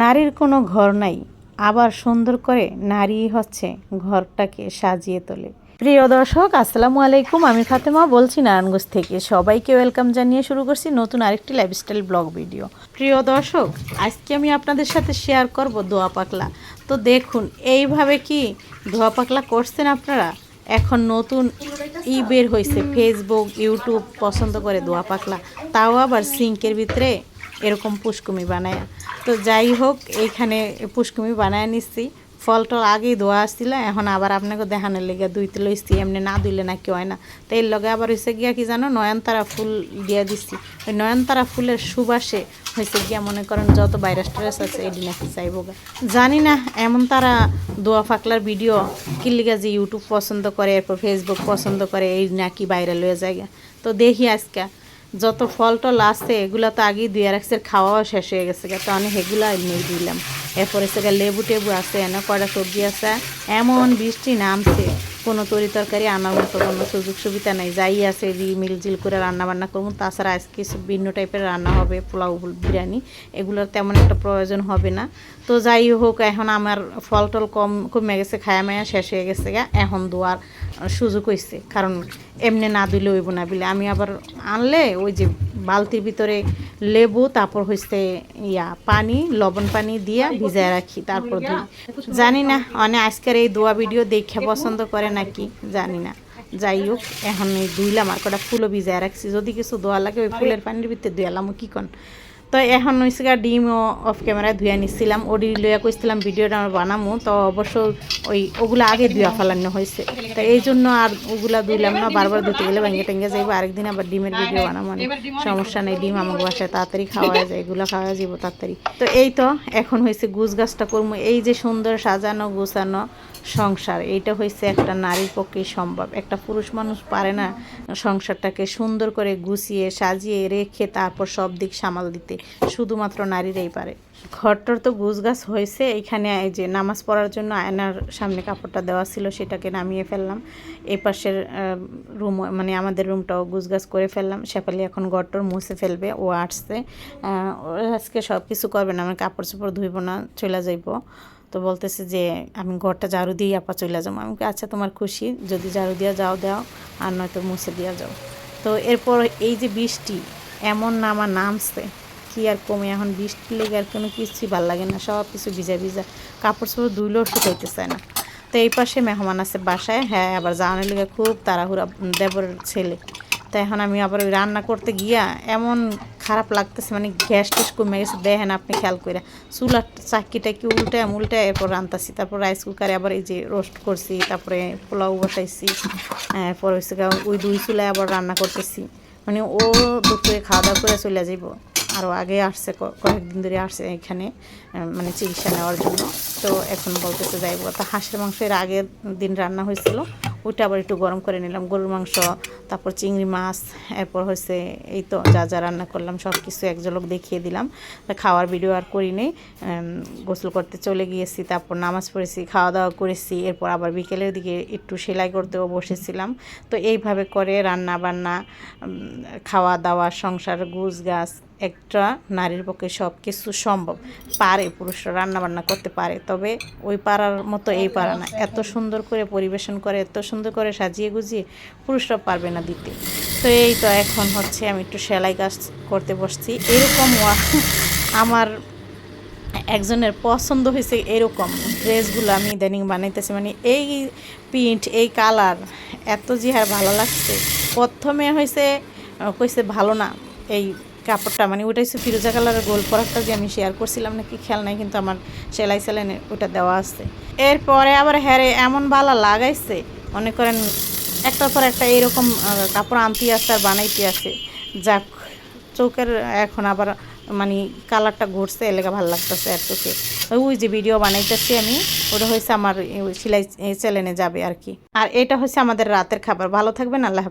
নারীর কোনো ঘর নাই, আবার সুন্দর করে নারী হচ্ছে ঘরটাকে সাজিয়ে তোলে। প্রিয় দর্শক, আসসালামু আলাইকুম। আমি ফাতেমা বলছি নারায়ণগঞ্জ থেকে। সবাইকে ওয়েলকাম জানিয়ে শুরু করছি নতুন আরেকটি লাইফস্টাইল ব্লগ ভিডিও। প্রিয় দর্শক, আজকে আমি আপনাদের সাথে শেয়ার করব দোয়া পাকলা। তো দেখুন, এইভাবে কি দোয়া পাকলা করছেন আপনারা? এখন নতুন বের হয়েছে, ফেসবুক ইউটিউব পছন্দ করে দোয়া পাকলা, তাও আবার সিঙ্কের ভিতরে এরকম পুষ্কুমি বানায়। তো যাই হোক, এইখানে পুষ্কুমি বানায় নিচ্ছি। ফল টল আগেই ধোয়া আসছিল, এখন আবার আপনাকে দেখানোর লেগে দুইতে লইছি। এমনি না দিলে নাকি হয় না। তো এর লগে আবার হয়েছে গিয়া কি জানো, নয়নতারা ফুল দিয়ে দিচ্ছি। ওই নয়নতারা ফুলের সুবাসে হয়েছে গিয়া মনে করেন যত ভাইরাস টাইরাস আছে এটি নাকি চাইব। জানি না এমন তারা দোয়া ফাকলার ভিডিও কিল্লিগা যে ইউটিউব পছন্দ করে, এরপর ফেসবুক পছন্দ করে, এই নাকি ভাইরাল হয়ে যায়। তো দেখি আজকে যত ফল টল আছে এগুলো তো আগেই দুই রাখছে, খাওয়াও শেষ হয়ে গেছে। তো আমি সেগুলো নিয়ে দিলাম। এরপরে সে লেবু টেবু আছে, এনে কয়টা সবজি আছে। এমন বৃষ্টি নামছে, কোনো তরি তরকারি আনার মতো কোনো সুযোগ সুবিধা নেই। যাই আছে মিলজিল করে রান্না বান্না করবো। তাছাড়া আজকে কিছু ভিন্ন টাইপের রান্না হবে, পোলাও বিরিয়ানি, এগুলোর তেমন একটা প্রয়োজন হবে না। তো যাই হোক, এখন আমার ফল টল কমে গেছে, খায়া মায়া শেষ হয়ে গেছে। এখন দোয়ার সুযোগ হয়েছে, কারণ এমনি না দিলে হইব না বলে আমি আবার আনলে ওই যে বালতির ভিতরে লেবু, তারপর হচ্ছে পানি, লবণ পানি দিয়া ভিজায় রাখি, তারপর ধুই। জানি না মানে আজকের এই দোয়া ভিডিও দেখে পছন্দ করে নাকি জানি না। যাই হোক, এখন ধুইলাম আর কটা ফুলও ভিজায় রাখছি, যদি কিছু দোয়া লাগে ওই ফুলের পানির ভিতরে ধুয়ালাম কি কন। তো এখন হয়েছে ডিমও অফ ক্যামেরায় ধুয়ে নিচ্ছিলাম। ওডি লইয়া কইছিলাম ভিডিওটা আমার বানামো, তো অবশ্য ওগুলো আগে ধুয়া ফেলানো হয়েছে। তো এই জন্য আর ওগুলা ধুইলাম না, বারবার ধুতে গেলে ভেঙে টেঙ্গে যাইবো। আরেকদিন আবার ডিমের ভিডিও বানাবো, মানে সমস্যা নেই। ডিম আমার বাসায় তাড়াতাড়ি খাওয়া যায়, এগুলো খাওয়া যাবো তাড়াতাড়ি। তো এই তো এখন হয়েছে গুছ গাছটা করবো। এই যে সুন্দর সাজানো গোছানো সংসার, এইটা হয়েছে একটা নারীর পক্ষেই সম্ভব। একটা পুরুষ মানুষ পারে না সংসারটাকে সুন্দর করে গুছিয়ে সাজিয়ে রেখে তারপর সব দিক সামাল দিতে, শুধুমাত্র নারীরাই পারে। ঘরটার তো গুছ গাছ হয়েছে। এইখানে এই যে নামাজ পড়ার জন্য আয়নার সামনে কাপড়টা দেওয়া ছিল, সেটাকে নামিয়ে ফেললাম। এই পাশের রুম, মানে আমাদের রুমটাও গুছ গাছ করে ফেললাম। শেফালি এখন ঘরটার মুছে ফেলবে, ও আসছে। আজকে সব কিছু করবে না, আমার কাপড় চোপড় ধুইব না, চলে যাইব। তো বলতেছে যে আমি ঘরটা ঝাড়ু দিয়ে আপা চলে যাবো। আমি আচ্ছা তোমার খুশি, যদি ঝাড়ু দিয়া যাও দাও, আর নয়তো মুছে দিয়া যাও। তো এরপর এই যে বৃষ্টি এমন নামছে কি আর কমে, এখন বৃষ্টি লেগে আর কোনো কিছুই ভালো লাগে না, সব কিছু ভিজা ভিজা, কাপড় চোপড় ধুইলেও শুকাইতে চায় না। তো এই পাশে মেহমান আছে বাসায়, হ্যাঁ, আবার যাওয়ানোর লেগে খুব তাড়াহুড়া, দেবরের ছেলে। তো এখন আমি আবার ওই রান্না করতে গিয়া এমন খারাপ লাগতেছে, মানে গ্যাস ট্যাস কমে গেছে। দেখেন আপনি খেয়াল করে, চুলার চাকিটাকি উল্টায় এরপর রান্তাছি। তারপর রাইস কুকারে আবার এই যে রোস্ট করছি, তারপরে পোলাও বসাইছি। এরপর হচ্ছে ওই দুই চুলায় আবার রান্না করতেছি। মানে ও দুপুরে খাওয়া দাওয়া করে চলে যাইব। আরও আগে আসছে, কয়েকদিন ধরে আসছে এখানে, মানে চিকিৎসা নেওয়ার জন্য। তো এখন বলতেছে যাইব। তো হাঁসের মাংস এর আগের দিন রান্না হয়েছিল, ওইটা আবার একটু গরম করে নিলাম। গরুর মাংস, তারপর চিংড়ি মাছ, এরপর হচ্ছে এই তো যা যা রান্না করলাম সব কিছু এক ঝলক দেখিয়ে দিলাম। খাওয়ার ভিডিও আর করিনি, গোসল করতে চলে গিয়েছি, তারপর নামাজ পড়েছি, খাওয়া দাওয়া করেছি। এরপর আবার বিকেলের দিকে একটু সেলাই করতেও বসেছিলাম। তো এইভাবে করে রান্না বান্না, খাওয়া দাওয়া, সংসার গুছ গাছ, একটা নারীর পক্ষে সব কিছু সম্ভব। পারে, পুরুষরা রান্না বান্না করতে পারে, তবে ওই পারার মতো এই পারা না। এত সুন্দর করে পরিবেশন করে, এত সুন্দর করে সাজিয়ে গুজিয়ে পুরুষরা পারবে না দিতে। তো এই তো এখন হচ্ছে আমি একটু সেলাই কাজ করতে বসছি। এরকম আমার একজনের পছন্দ হয়েছে এরকম ড্রেসগুলো আমি ইদানিং বানাইতেছি, মানে এই প্রিন্ট, এই কালার এত যে আর ভালো লাগছে। প্রথমে হয়েছে কইছে ভালো না এই কাপড়টা, মানে ওইটা হচ্ছে ফিরোজা কালারের গোল পরাটা যে আমি শেয়ার করছিলাম নাকি খেয়াল নাই, কিন্তু আমার সেলাই সেলাইনে ওইটা দেওয়া আছে। এরপরে আবার হ্যারে এমন ভালো লাগাইছে, মনে করেন একটার পর একটা এরকম কাপড় আনতে আসছে আর বানাইতে আসে। যাক, চোখের এখন আবার মানে কালারটা ঘুরছে, এলাকা ভালো লাগতেছে আর চোখে। ওই যে ভিডিও বানাইতেছি আমি, ওটা হয়েছে আমার সেলাই চ্যানেলে যাবে আর কি। আর এটা হচ্ছে আমাদের রাতের খাবার। ভালো থাকবেন, আল্লাহ।